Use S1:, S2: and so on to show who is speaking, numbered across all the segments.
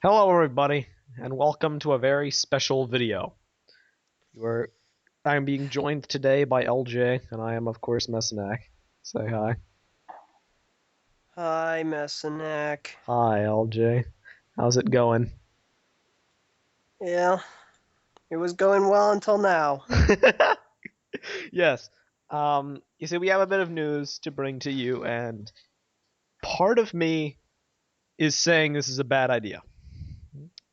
S1: Hello everybody, and welcome to a very special video. I am being joined today by LJ, and I am of course Messinak. Say hi.
S2: Hi, Messinak.
S1: Hi LJ. How's it going?
S2: Yeah, it was going well until now.
S1: Yes. You see, we have a bit of news to bring to you, and part of me is saying this is a bad idea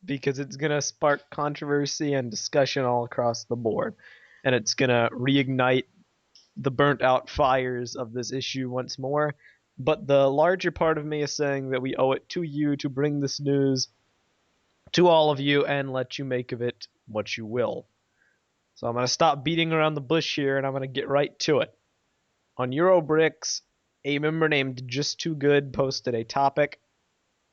S1: because it's gonna spark controversy and discussion all across the board, and it's gonna reignite the burnt out fires of this issue once more. But the larger part of me is saying that we owe it to you to bring this news to all of you and let you make of it what you will. So I'm going to stop beating around the bush here and I'm going to get right to it. On Eurobricks, a member named Just Too Good posted a topic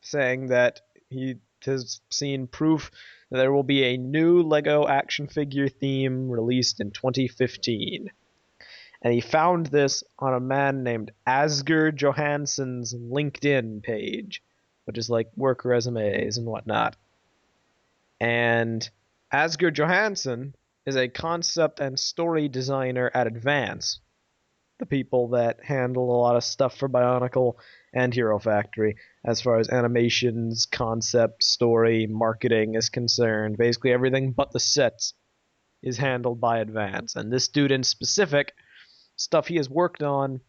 S1: saying that he has seen proof that there will be a new LEGO action figure theme released in 2015. And he found this on a man named Asger Johansson's LinkedIn page, which is like work resumes and whatnot. And Asger Johansson is a concept and story designer at Advance, the people that handle a lot of stuff for Bionicle and Hero Factory as far as animations, concept, story, marketing is concerned. Basically everything but the sets is handled by Advance. And this dude in specific, stuff he has worked on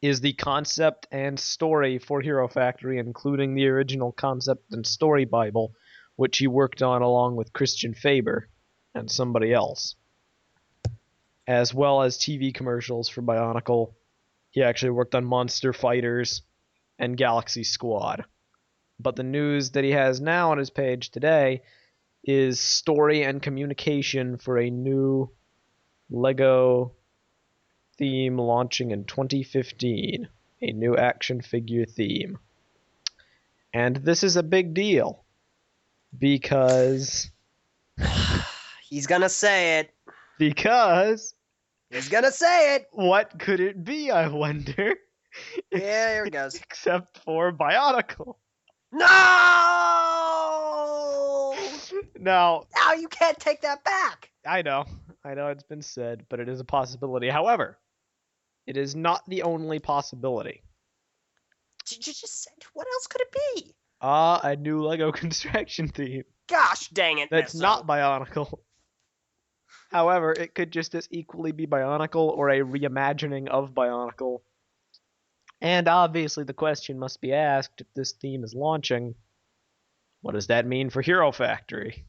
S1: is the concept and story for Hero Factory, including the original concept and story Bible, which he worked on along with Christian Faber and somebody else, as well as TV commercials for Bionicle. He actually worked on Monster Fighters and Galaxy Squad. But the news that he has now on his page today is story and communication for a new LEGO theme launching in 2015, a new action figure theme. And this is a big deal because
S2: He's gonna say it.
S1: because
S2: He's gonna say it.
S1: what could it be, I wonder?
S2: Yeah, here it goes.
S1: Except for Bionicle.
S2: No!
S1: Now,
S2: Now you can't take that back.
S1: I know it's been said, but it is a possibility. However, it is not the only possibility.
S2: Just said, what else could it be?
S1: A new LEGO construction theme.
S2: Gosh dang it,
S1: That's
S2: Messo.
S1: not Bionicle. However, it could just as equally be Bionicle or a reimagining of Bionicle. And obviously the question must be asked, if this theme is launching, what does that mean for Hero Factory?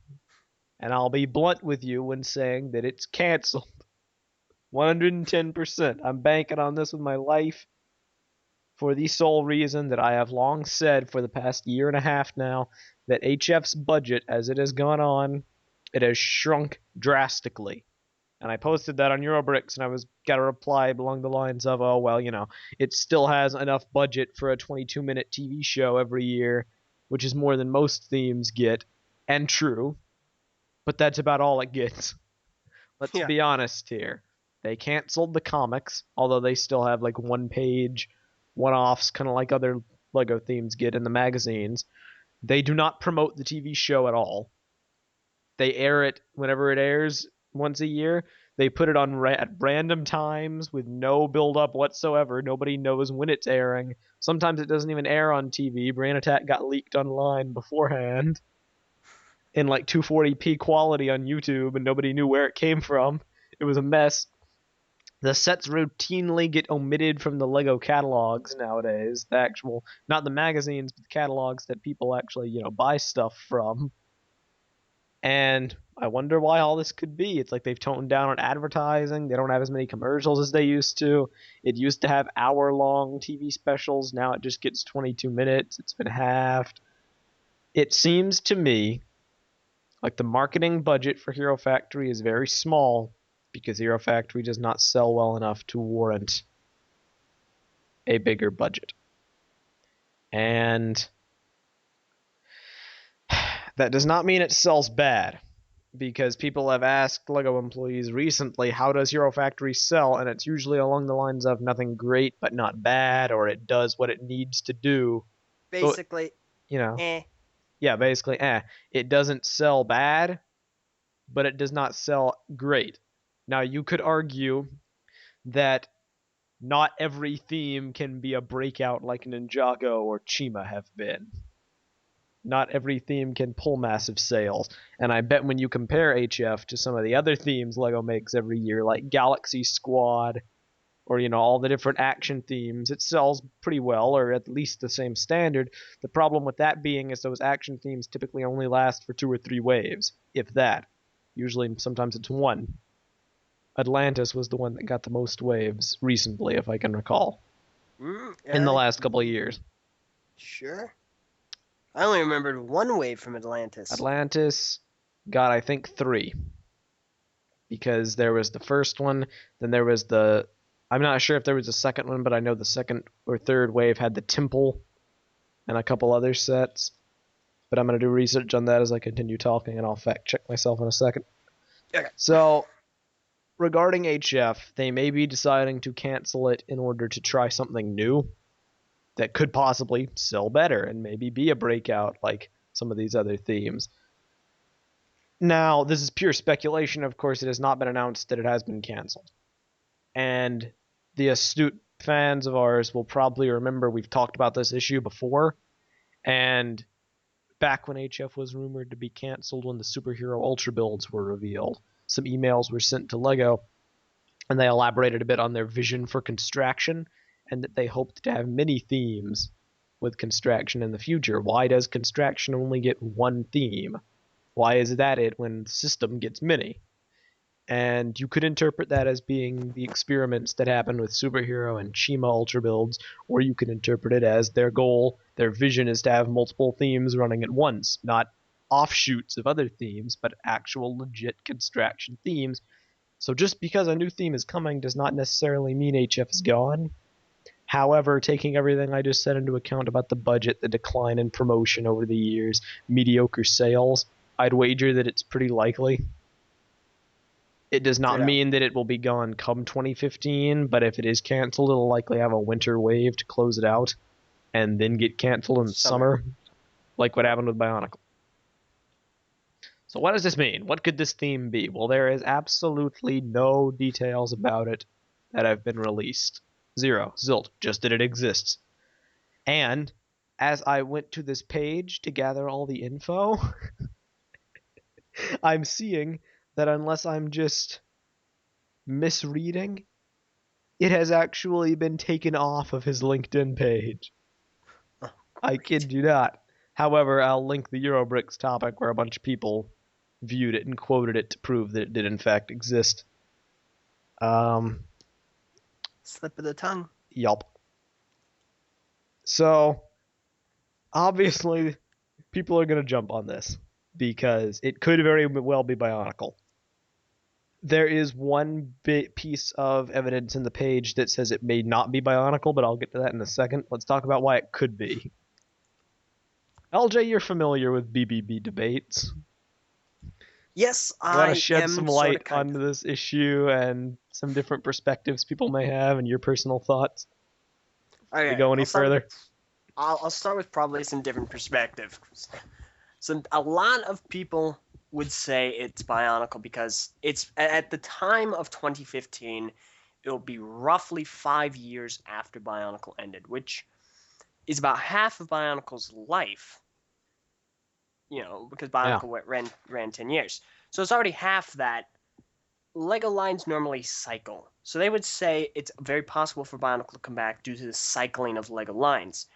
S1: And I'll be blunt with you when saying that it's cancelled. 110%. I'm banking on this with my life for the sole reason that I have long said for the past year and a half now that HF's budget, as it has gone on, it has shrunk drastically. And I posted that on Eurobricks, and I got a reply along the lines of, oh, well, it still has enough budget for a 22-minute TV show every year, which is more than most themes get, and true, but that's about all it gets. Let's be honest here. They canceled the comics, although they still have like one-page one-offs, kind of like other LEGO themes get in the magazines. They do not promote the TV show at all. They air it whenever it airs once a year. They put it on at random times with no build-up whatsoever. Nobody knows when it's airing. Sometimes it doesn't even air on TV. Brain Attack got leaked online beforehand in like 240p quality on YouTube, and nobody knew where it came from. It was a mess. The sets routinely get omitted from the LEGO catalogs nowadays. The actual, not the magazines, but the catalogs that people actually, buy stuff from. And I wonder why all this could be. It's like they've toned down on advertising. They don't have as many commercials as they used to. It used to have hour-long TV specials. Now it just gets 22 minutes. It's been halved. It seems to me like the marketing budget for Hero Factory is very small because Hero Factory does not sell well enough to warrant a bigger budget. And that does not mean it sells bad, because people have asked LEGO employees recently, how does Hero Factory sell? And it's usually along the lines of nothing great but not bad, or it does what it needs to do.
S2: Basically,
S1: So,
S2: eh.
S1: Yeah, basically, it doesn't sell bad, but it does not sell great. Now, you could argue that not every theme can be a breakout like Ninjago or Chima have been. Not every theme can pull massive sales. And I bet when you compare HF to some of the other themes LEGO makes every year, like Galaxy Squad, or all the different action themes, it sells pretty well, or at least the same standard. The problem with that being is those action themes typically only last for 2 or 3 waves, if that. Usually, sometimes it's one. Atlantis was the one that got the most waves recently, if I can recall, in the last couple of years.
S2: Sure. I only remembered one wave from Atlantis.
S1: Atlantis got, I think, 3. Because there was the first one, then there was the... I'm not sure if there was a second one, but I know the second or third wave had the temple and a couple other sets. But I'm going to do research on that as I continue talking, and I'll fact check myself in a second.
S2: Okay.
S1: So, regarding HF, they may be deciding to cancel it in order to try something new that could possibly sell better and maybe be a breakout like some of these other themes. Now, this is pure speculation. Of course, it has not been announced that it has been canceled. And the astute fans of ours will probably remember we've talked about this issue before. And back when HF was rumored to be canceled when the superhero ultra builds were revealed, some emails were sent to LEGO, and they elaborated a bit on their vision for Construction, and that they hoped to have many themes with Construction in the future. Why does Construction only get one theme? Why is that it when System gets many? And you could interpret that as being the experiments that happened with Superhero and Chima Ultra builds, or you can interpret it as their goal, their vision is to have multiple themes running at once, not offshoots of other themes, but actual legit Construction themes. So just because a new theme is coming does not necessarily mean HF is gone. However, taking everything I just said into account about the budget, the decline in promotion over the years, mediocre sales, I'd wager that it's pretty likely. It does not mean that it will be gone come 2015, but if it is canceled, it'll likely have a winter wave to close it out, and then get canceled in the summer, like what happened with BIONICLE. So what does this mean? What could this theme be? Well, there is absolutely no details about it that have been released. Zero. Zilt. Just that it exists. And as I went to this page to gather all the info, I'm seeing that unless I'm just misreading, it has actually been taken off of his LinkedIn page.
S2: Oh,
S1: I kid you not. However, I'll link the Eurobricks topic where a bunch of people viewed it and quoted it to prove that it did in fact exist.
S2: Slip of the tongue.
S1: Yup. So, obviously, people are going to jump on this because it could very well be Bionicle. There is one piece of evidence in the page that says it may not be Bionicle, but I'll get to that in a second. Let's talk about why it could be. LJ, you're familiar with BBB debates.
S2: Yes,
S1: I want
S2: I
S1: to shed
S2: am
S1: some light
S2: sorta,
S1: onto this issue and some different perspectives people may have and your personal thoughts.
S2: Okay,
S1: We go any further?
S2: I'll start with probably some different perspectives. So a lot of people would say it's Bionicle because it's at the time of 2015, it'll be roughly 5 years after Bionicle ended, which is about half of Bionicle's life. Because Bionicle ran 10 years. So it's already half that. Lego lines normally cycle. So they would say it's very possible for Bionicle to come back due to the cycling of Lego lines.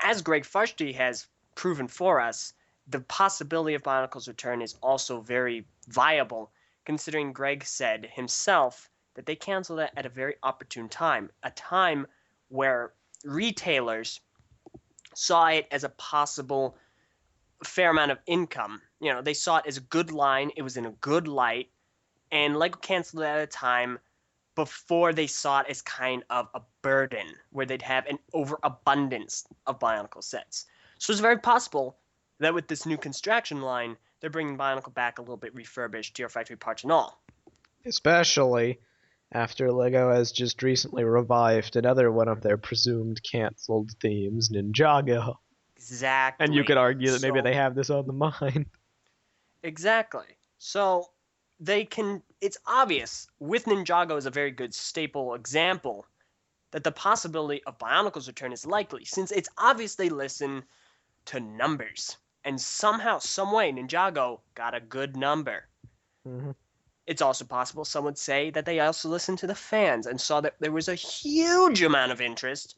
S2: As Greg Fushti has proven for us, the possibility of Bionicle's return is also very viable, considering Greg said himself that they canceled it at a very opportune time, a time where retailers saw it as a possible fair amount of income. They saw it as a good line, it was in a good light, and Lego canceled it at a time before they saw it as kind of a burden, where they'd have an overabundance of Bionicle sets. So it's very possible that with this new Construction line, they're bringing Bionicle back a little bit refurbished, Hero Factory parts and all.
S1: Especially after LEGO has just recently revived another one of their presumed cancelled themes, Ninjago. And you could
S2: Exactly.
S1: argue that maybe they
S2: So
S1: have this on the mind.
S2: exactly. So they can. It's obvious with Ninjago as a very good staple example that the possibility of Bionicle's return is likely, since it's obvious they listen to numbers. And somehow, someway, Ninjago got a good number.
S1: Mm-hmm.
S2: It's also possible some would say that they also listened to the fans and saw that there was a huge amount of interest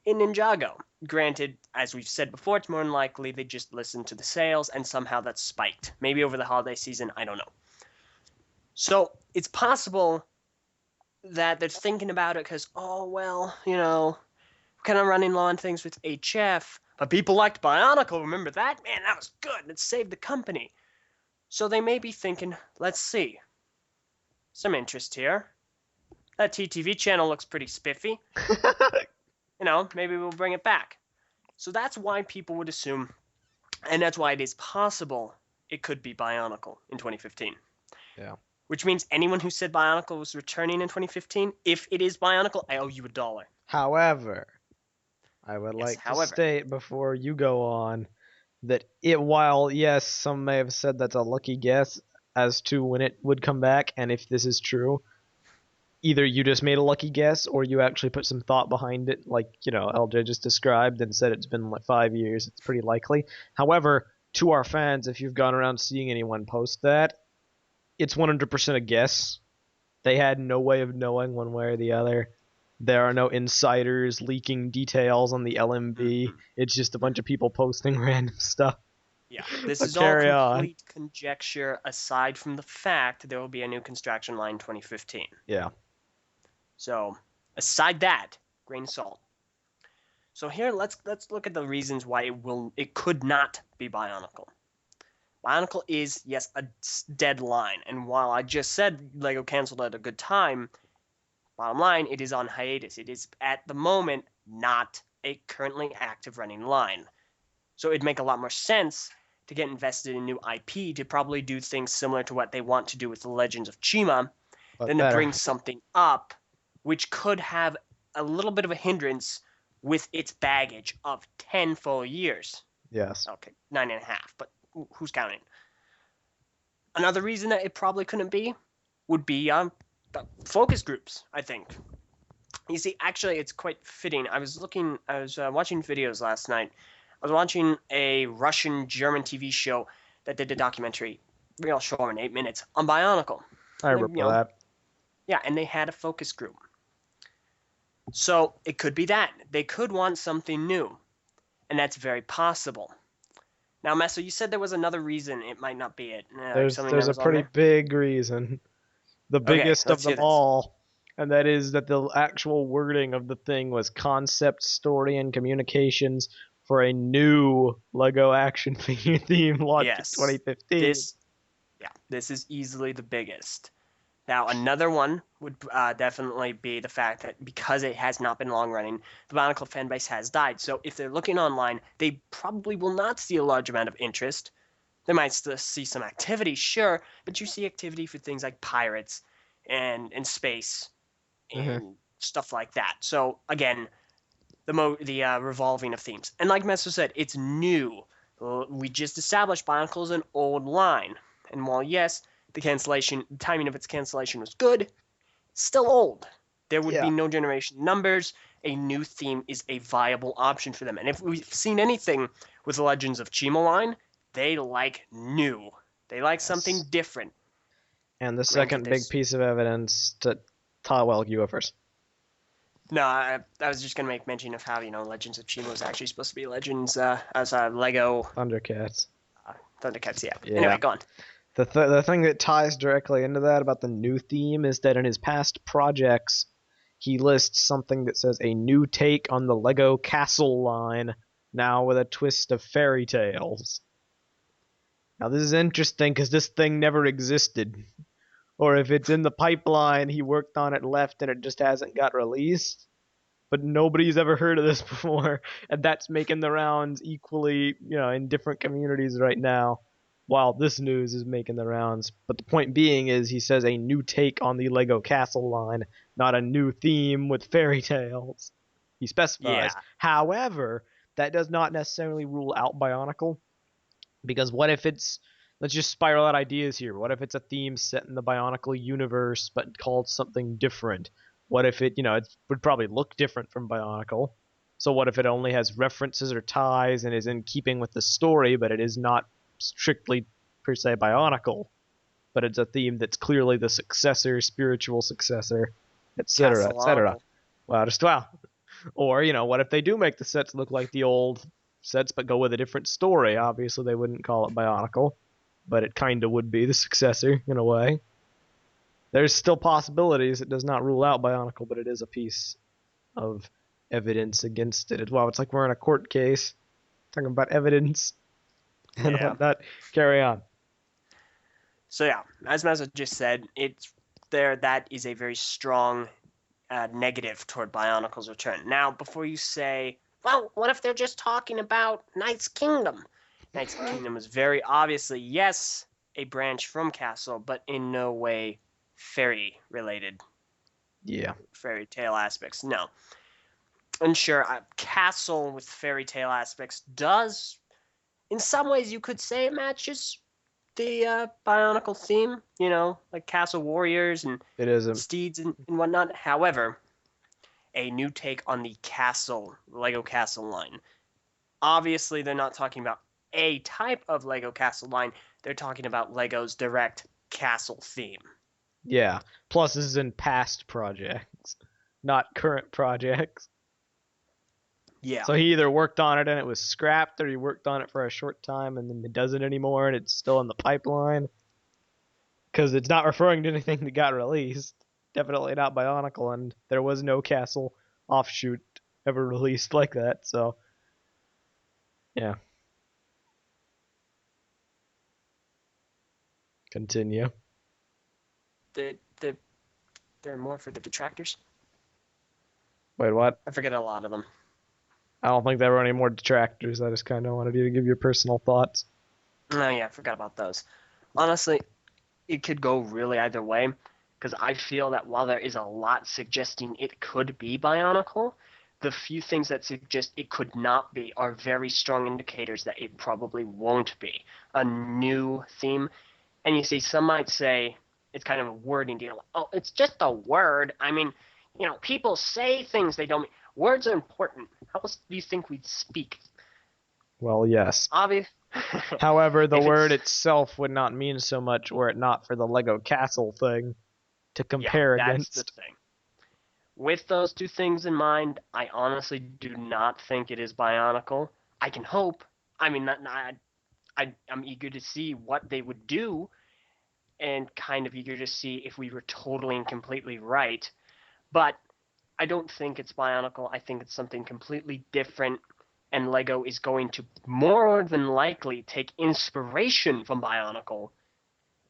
S2: in Ninjago. Granted, as we've said before, it's more than likely they just listened to the sales and somehow that spiked. Maybe over the holiday season, I don't know. So it's possible that they're thinking about it because, oh, well, we're kind of running low on things with HF, but people liked Bionicle. Remember that? Man, that was good. It saved the company. So they may be thinking, let's see. Some interest here. That TTV channel looks pretty spiffy. Maybe we'll bring it back. So that's why people would assume, and that's why it is possible it could be Bionicle in 2015.
S1: Yeah.
S2: Which means anyone who said Bionicle was returning in 2015, if it is Bionicle, I owe you $1.
S1: However, I would
S2: Yes,
S1: like to
S2: however.
S1: state before you go on that while yes, some may have said that's a lucky guess as to when it would come back, and if this is true, either you just made a lucky guess or you actually put some thought behind it, like, LJ just described and said it's been like 5 years. It's pretty likely. However, to our fans, if you've gone around seeing anyone post that, it's 100% a guess. They had no way of knowing one way or the other. There are no insiders leaking details on the LMB.
S2: Mm-hmm.
S1: It's just a bunch of people posting random stuff.
S2: Yeah, this
S1: But
S2: is all
S1: carry on.
S2: complete conjecture aside from the fact there will be a new construction line in 2015.
S1: Yeah.
S2: So, aside that, grain of salt. So here, let's look at the reasons why it could not be Bionicle. Bionicle is, yes, a dead line, and while I just said LEGO canceled at a good time, bottom line, it is on hiatus. It is at the moment not a currently active running line. So it'd make a lot more sense to get invested in new IP to probably do things similar to what they want to do with the Legends of Chima,
S1: But
S2: than to
S1: better.
S2: bring something up which could have a little bit of a hindrance with its baggage of 10 full years.
S1: Yes.
S2: Okay, 9.5, but who's counting? Another reason that it probably couldn't be would be focus groups, I think. You see, actually, it's quite fitting. I was watching videos last night. I was watching a Russian-German TV show that did a documentary, real short one, 8 minutes, on Bionicle.
S1: I remember that.
S2: Yeah, and they had a focus group. So it could be that. They could want something new, and that's very possible. Now, Meso, you said there was another reason it might not be it.
S1: There's a pretty big reason. The biggest of them all. And that is that the actual wording of the thing was concept, story, and communications for a new LEGO action figure theme launched in 2015.
S2: This is easily the biggest. Now, another one would definitely be the fact that because it has not been long running, the Bionicle fanbase has died. So if they're looking online, they probably will not see a large amount of interest. They might still see some activity, sure, but you see activity for things like pirates and space and stuff like that. So again, the revolving of themes. And like Meso said, it's new. We just established Bionicle is an old line. And while, yes, the timing of its cancellation was good, still old. There would be no generation numbers. A new theme is a viable option for them. And if we've seen anything with the Legends of Chima line, they like new. They like something different.
S1: And the second big piece of evidence to well, you go first.
S2: No, I was just going to make mention of how, Legends of Chima was actually supposed to be Legends as Lego...
S1: Thundercats.
S2: Thundercats, yeah. Anyway, go on.
S1: The thing that ties directly into that about the new theme is that in his past projects, he lists something that says a new take on the LEGO Castle line, now with a twist of fairy tales. Now this is interesting because this thing never existed. Or if it's in the pipeline, he worked on it, left, and it just hasn't got released. But nobody's ever heard of this before, and that's making the rounds equally, in different communities right now, while this news is making the rounds. But the point being is he says a new take on the LEGO Castle line, not a new theme with fairy tales. He specifies.
S2: Yeah.
S1: However, that does not necessarily rule out Bionicle. Because what if it's, let's just spiral out ideas here. What if it's a theme set in the Bionicle universe but called something different? What if it, it would probably look different from Bionicle. So what if it only has references or ties and is in keeping with the story, but it is not strictly per se Bionicle, but it's a theme that's clearly the successor, spiritual successor, etc., etc.
S2: Castle
S1: Wow, just wow. Or, what if they do make the sets look like the old sets but go with a different story? Obviously, they wouldn't call it Bionicle, but it kind of would be the successor in a way. There's still possibilities. It does not rule out Bionicle, but it is a piece of evidence against it as well. It's like we're in a court case talking about evidence and
S2: Yeah.
S1: whatnot. Carry on.
S2: So yeah, as Mazza just said, it's there. That is a very strong negative toward Bionicle's return. Now, before you say, well, what if they're just talking about Knight's Kingdom? Knight's Kingdom is very obviously, yes, a branch from Castle, but in no way fairy related.
S1: Yeah.
S2: Fairy tale aspects. No. And sure, Castle with fairy tale aspects does, in some ways, you could say it matches the Bionicle theme, like Castle Warriors and
S1: It isn't.
S2: steeds and whatnot. However, a new take on the Lego Castle line. Obviously, they're not talking about a type of Lego Castle line. They're talking about Lego's direct castle theme.
S1: Yeah. Plus, this is in past projects, not current projects.
S2: Yeah.
S1: So he either worked on it and it was scrapped, or he worked on it for a short time and then it doesn't anymore and it's still in the pipeline. Because it's not referring to anything that got released. Definitely not Bionicle, and there was no Castle offshoot ever released like that, so. Yeah. Continue.
S2: There are more for the detractors.
S1: Wait, what?
S2: I forget a lot of them.
S1: I don't think there were any more detractors. I just kind of wanted you to give your personal thoughts.
S2: Oh yeah, I forgot about those. Honestly, it could go really either way, because I feel that while there is a lot suggesting it could be Bionicle, the few things that suggest it could not be are very strong indicators that it probably won't be a new theme. And you see, some might say it's kind of a wording deal. Oh, it's just a word. I mean, people say things they don't mean. Words are important. How else do you think we'd speak?
S1: Well, yes.
S2: Obvious.
S1: However, the word itself would not mean so much were it not for the Lego Castle thing to compare against.
S2: That's the thing. With those two things in mind, I honestly do not think it is Bionicle. I can hope. I mean, I'm eager to see what they would do, and kind of eager to see if we were totally and completely right. But I don't think it's Bionicle. I think it's something completely different, and Lego is going to more than likely take inspiration from Bionicle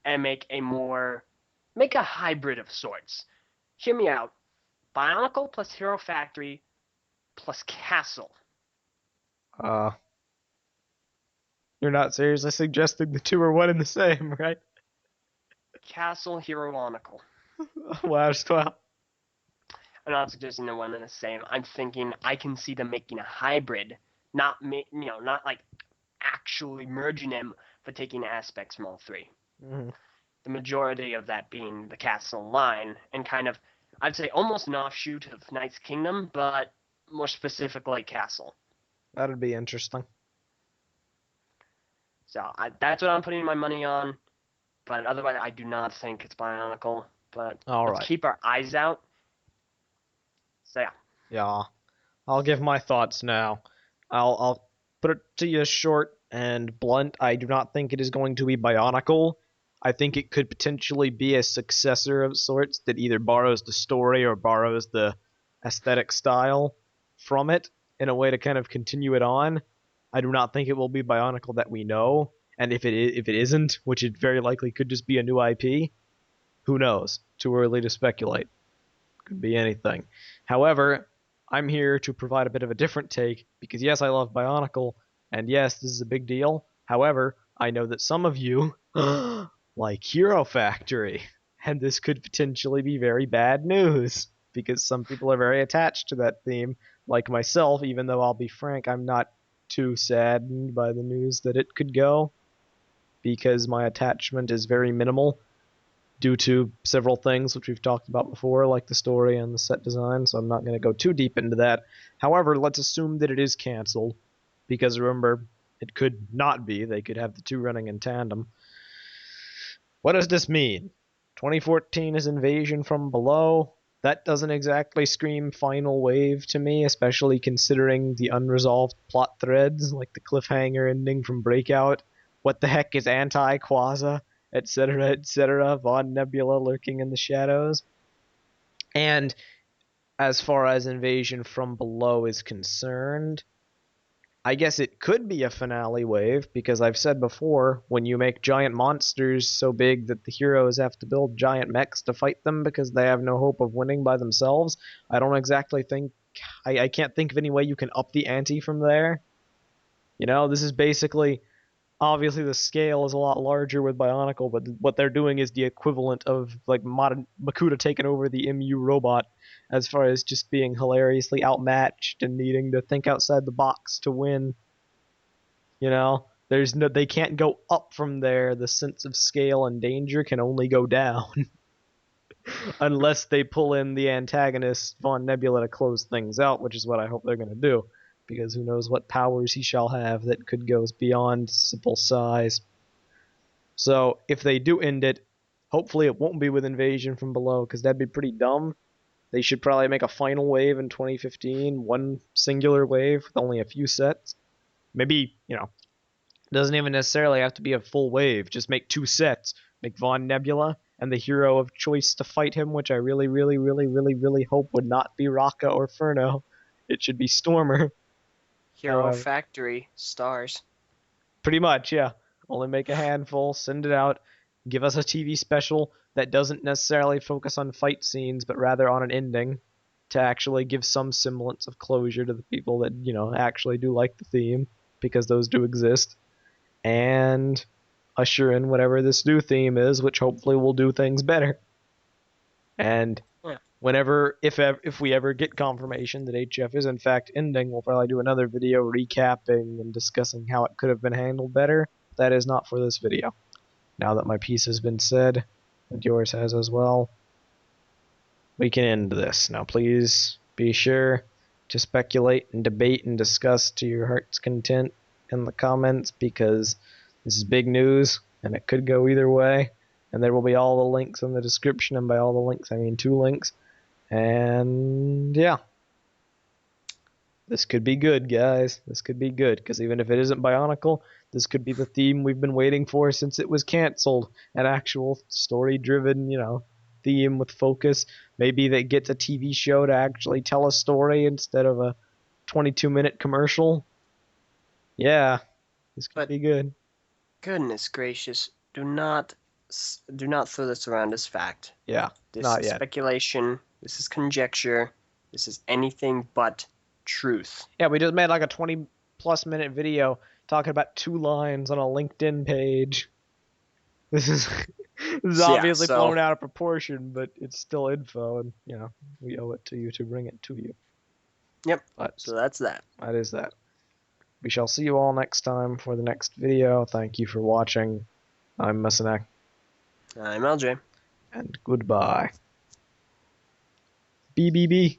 S2: and make a hybrid of sorts. Hear me out. Bionicle plus Hero Factory plus Castle.
S1: You're not seriously suggesting the two are one and the same, right?
S2: Castle Heroonicle.
S1: Last 12.
S2: I'm not suggesting they're one and the same. I'm thinking I can see them making a hybrid, not like actually merging them, but taking aspects from all three.
S1: Mm-hmm.
S2: The majority of that being the Castle line, and kind of, I'd say almost an offshoot of Knight's Kingdom, but more specifically Castle.
S1: That'd be interesting.
S2: So that's what I'm putting my money on. But otherwise, I do not think it's Bionicle. But let's keep our eyes out. So yeah.
S1: Yeah. I'll give my thoughts now. I'll put it to you short and blunt. I do not think it is going to be Bionicle. I think it could potentially be a successor of sorts that either borrows the story or borrows the aesthetic style from it in a way to kind of continue it on. I do not think it will be Bionicle that we know, and if it isn't, which it very likely could just be a new IP, who knows? Too early to speculate. Could be anything. However, I'm here to provide a bit of a different take, because yes, I love Bionicle, and yes, this is a big deal. However, I know that some of you like Hero Factory, and this could potentially be very bad news, because some people are very attached to that theme, like myself, even though I'll be frank, I'm not too saddened by the news that it could go, because my attachment is very minimal due to several things which we've talked about before, like the story and the set design, so I'm not going to go too deep into that. However, let's assume that it is canceled, because remember, it could not be. They could have the two running in tandem. What does this mean? 2014 is Invasion from Below. That doesn't exactly scream final wave to me, especially considering the unresolved plot threads, like the cliffhanger ending from Breakout. What the heck is anti-Quaza, etc., etc., Von Nebula lurking in the shadows. And as far as Invasion from Below is concerned, I guess it could be a finale wave, because I've said before, when you make giant monsters so big that the heroes have to build giant mechs to fight them because they have no hope of winning by themselves, I don't exactly think, I can't think of any way you can up the ante from there. You know, this is basically, obviously the scale is a lot larger with Bionicle, but what they're doing is the equivalent of like modern Makuta taking over the MU robot, as far as just being hilariously outmatched and needing to think outside the box to win. You know, there's no, they can't go up from there. The sense of scale and danger can only go down unless they pull in the antagonist Von Nebula to close things out, which is what I hope they're going to do, because who knows what powers he shall have that could go beyond simple size. So if they do end it, hopefully it won't be with Invasion from Below, because that'd be pretty dumb. They should probably make a final wave in 2015, one singular wave with only a few sets. Maybe, you know, doesn't even necessarily have to be a full wave. Just make two sets. Make Von Nebula and the hero of choice to fight him, which I really, really, really, really, really hope would not be Raka or Furno. It should be Stormer.
S2: Hero
S1: However,
S2: Factory stars.
S1: pretty much, yeah. Only make a handful, send it out, give us a TV special that doesn't necessarily focus on fight scenes, but rather on an ending to actually give some semblance of closure to the people that, you know, actually do like the theme, because those do exist. And usher in whatever this new theme is, which hopefully will do things better. And
S2: Yeah.
S1: whenever, if we ever get confirmation that HF is in fact ending, we'll probably do another video recapping and discussing how it could have been handled better. That is not for this video. Now that my piece has been said, and yours has as well, we can end this. Now please be sure to speculate and debate and discuss to your heart's content in the comments, because this is big news and it could go either way. And there will be all the links in the description, and by all the links I mean 2 links. And yeah, this could be good, guys. This could be good, because even if it isn't Bionicle, this could be the theme we've been waiting for since it was canceled. An actual story-driven, you know, theme with focus. Maybe that gets a TV show to actually tell a story instead of a 22-minute commercial. Yeah, this could
S2: But
S1: be good.
S2: goodness gracious, do not throw this around as fact.
S1: Yeah,
S2: This
S1: not
S2: is
S1: yet.
S2: speculation. This is conjecture. This is anything but truth.
S1: Yeah, we just made like a 20-plus minute video talking about 2 lines on a LinkedIn page. This is this is
S2: Yeah,
S1: obviously
S2: so
S1: blown out of proportion, but it's still info, and you know we owe it to you to bring it to you.
S2: yep.
S1: But
S2: So that's that.
S1: that is that. We shall see you all next time for the next video. Thank you for watching. I'm Messanek,
S2: I'm LJ.
S1: and goodbye. BBB.